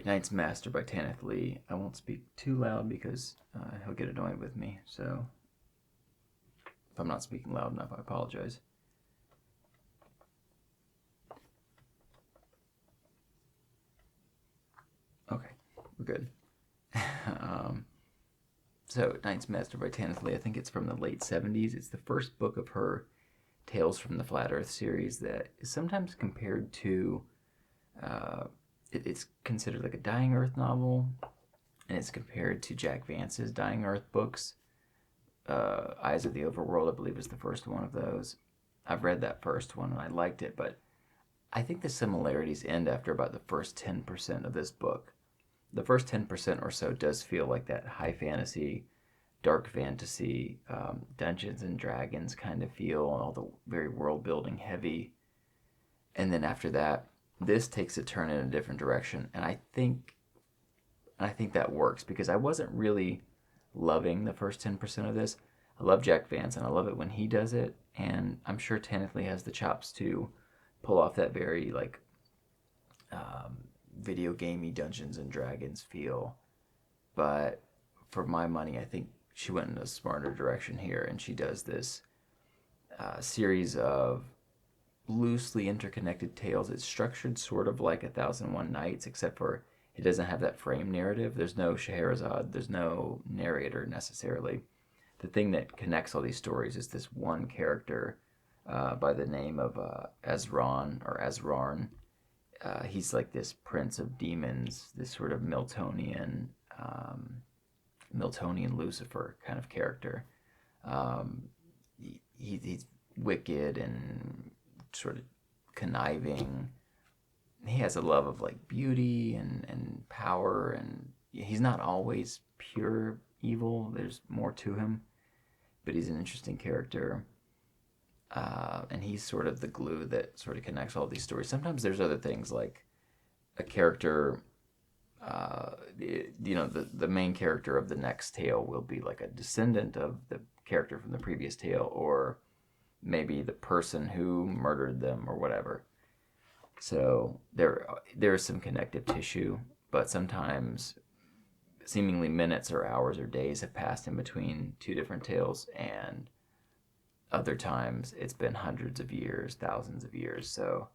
right, Knight's Master by Tanith Lee. I won't speak too loud because he'll get annoyed with me. So if I'm not speaking loud enough, I apologize. Okay, we're good. So Knight's Master by Tanith Lee, I think it's from the late 70s. It's the first book of her Tales from the Flat Earth series that is sometimes compared to, it's considered like a Dying Earth novel, and it's compared to Jack Vance's Dying Earth books. Eyes of the Overworld, I believe, is the first one of those. I've read that first one and I liked it, but I think the similarities end after about the first 10% of this book. The first 10% or so does feel like that high fantasy, dark fantasy, Dungeons and Dragons kind of feel, and all the very world building heavy. And then after that, this takes a turn in a different direction, and I think that works because I wasn't really loving the first 10% of this. I love Jack Vance and I love it when he does it, and I'm sure Tanith Lee has the chops to pull off that very like video gamey Dungeons and Dragons feel. But for my money, I think she went in a smarter direction here, and she does this series of loosely interconnected tales. It's structured sort of like 1001 Nights, except for it doesn't have that frame narrative. There's no Scheherazade. There's no narrator necessarily. The thing that connects all these stories is this one character by the name of Ezron or Ezrarn. He's like this prince of demons, this sort of Miltonian Lucifer kind of character. He's wicked and sort of conniving. He has a love of like beauty and power, and he's not always pure evil. There's more to him, but he's an interesting character. And he's sort of the glue that sort of connects all these stories. Sometimes there's other things like a character, the main character of the next tale will be like a descendant of the character from the previous tale, or maybe the person who murdered them or whatever. So there is some connective tissue, but sometimes seemingly minutes or hours or days have passed in between two different tales, and other times it's been hundreds of years, thousands of years. So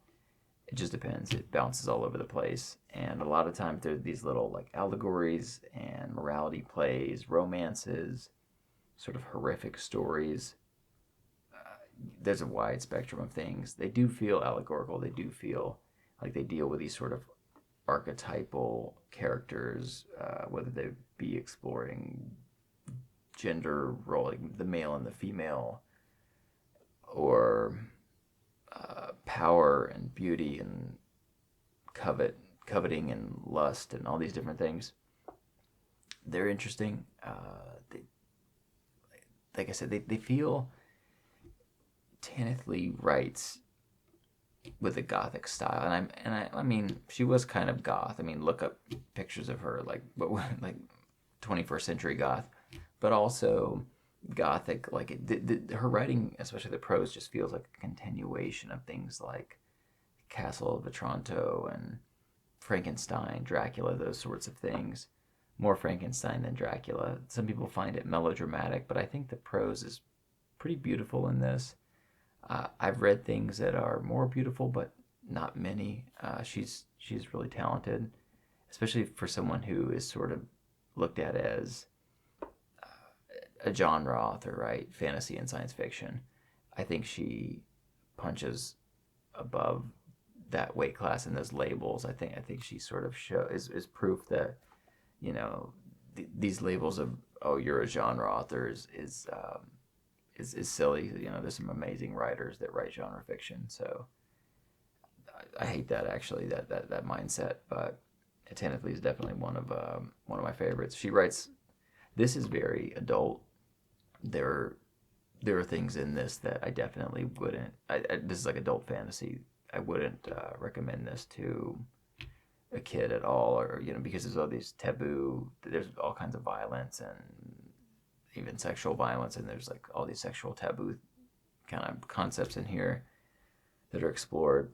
it just depends. It bounces all over the place, and a lot of times there's these little like allegories and morality plays, romances, sort of horrific stories. There's a wide spectrum of things. They do feel allegorical. They do feel like they deal with these sort of archetypal characters, whether they be exploring gender role, like the male and the female, or power and beauty and coveting and lust and all these different things. They're interesting. Like I said, they feel. Tanith Lee writes with a gothic style, and I mean, she was kind of goth. I mean, look up pictures of her, like 21st century goth, but also gothic. Like her writing, especially the prose, just feels like a continuation of things like Castle of Otranto and Frankenstein, Dracula, those sorts of things. More Frankenstein than Dracula. Some people find it melodramatic, but I think the prose is pretty beautiful in this. I've read things that are more beautiful, but not many. She's really talented, especially for someone who is sort of looked at as a genre author, right? Fantasy and science fiction. I think she punches above that weight class in those labels. I think she sort of is proof that these labels of, oh, you're a genre author is silly. There's some amazing writers that write genre fiction. So I hate that, actually, that mindset. But Tanith Lee is definitely one of my favorites. She writes. This is very adult. There are things in this that I definitely wouldn't. This is like adult fantasy. I wouldn't recommend this to a kid at all, or because there's all these taboo. There's all kinds of violence and even sexual violence, and there's like all these sexual taboo kind of concepts in here that are explored.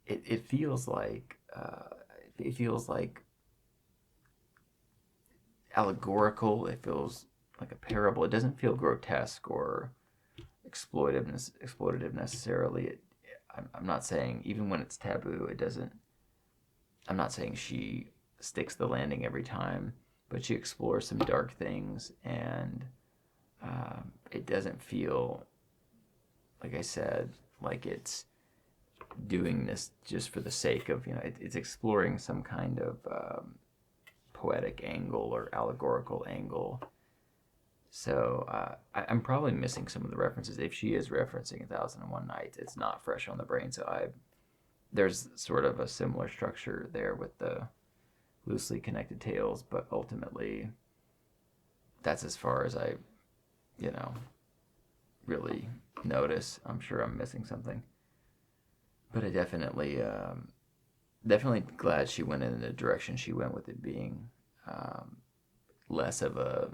It feels like allegorical. It feels like a parable. It doesn't feel grotesque or exploitative necessarily. I'm not saying, even when it's taboo, it doesn't. I'm not saying she sticks the landing every time, but she explores some dark things, and it doesn't feel, like I said, like it's doing this just for the sake of, it's exploring some kind of poetic angle or allegorical angle. So I'm probably missing some of the references. If she is referencing 1001 Nights, it's not fresh on the brain. So there's sort of a similar structure there with the loosely connected tales, but ultimately that's as far as I, really notice. I'm sure I'm missing something, but I definitely glad she went in the direction she went, with it being less of a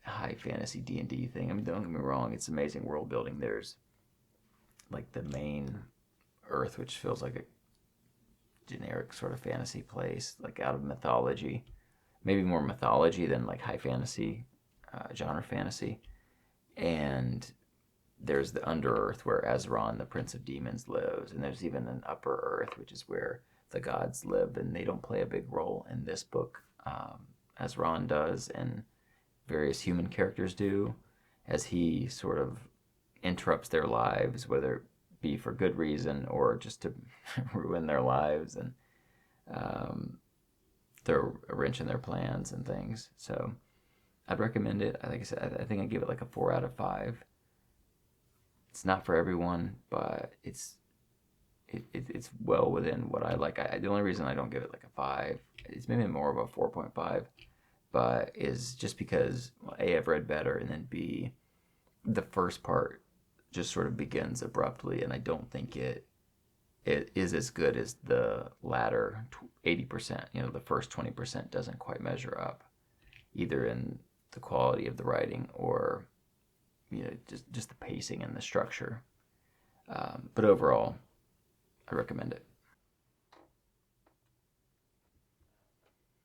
high fantasy D&D thing. I mean, don't get me wrong, it's amazing world building. There's like the main Earth, which feels like a generic sort of fantasy place, like out of mythology, maybe more mythology than like high fantasy, genre fantasy. And there's the under Earth where Ezron, the Prince of Demons, lives, and there's even an upper Earth, which is where the gods live, and they don't play a big role in this book. Ezron does, and various human characters do, as he sort of interrupts their lives, whether it be for good reason or just to ruin their lives and throw a wrench in their plans and things. So I'd recommend it. Like I said, I think I give it like a 4 out of 5. It's not for everyone, but it's well within what I like. The only reason I don't give it like a 5, it's maybe more of a 4.5, but is just because, well, A, I've read better, and then B, the first part just sort of begins abruptly, and I don't think it is as good as the latter 80%. The first 20% doesn't quite measure up, either in the quality of the writing or just the pacing and the structure. But overall, I recommend it.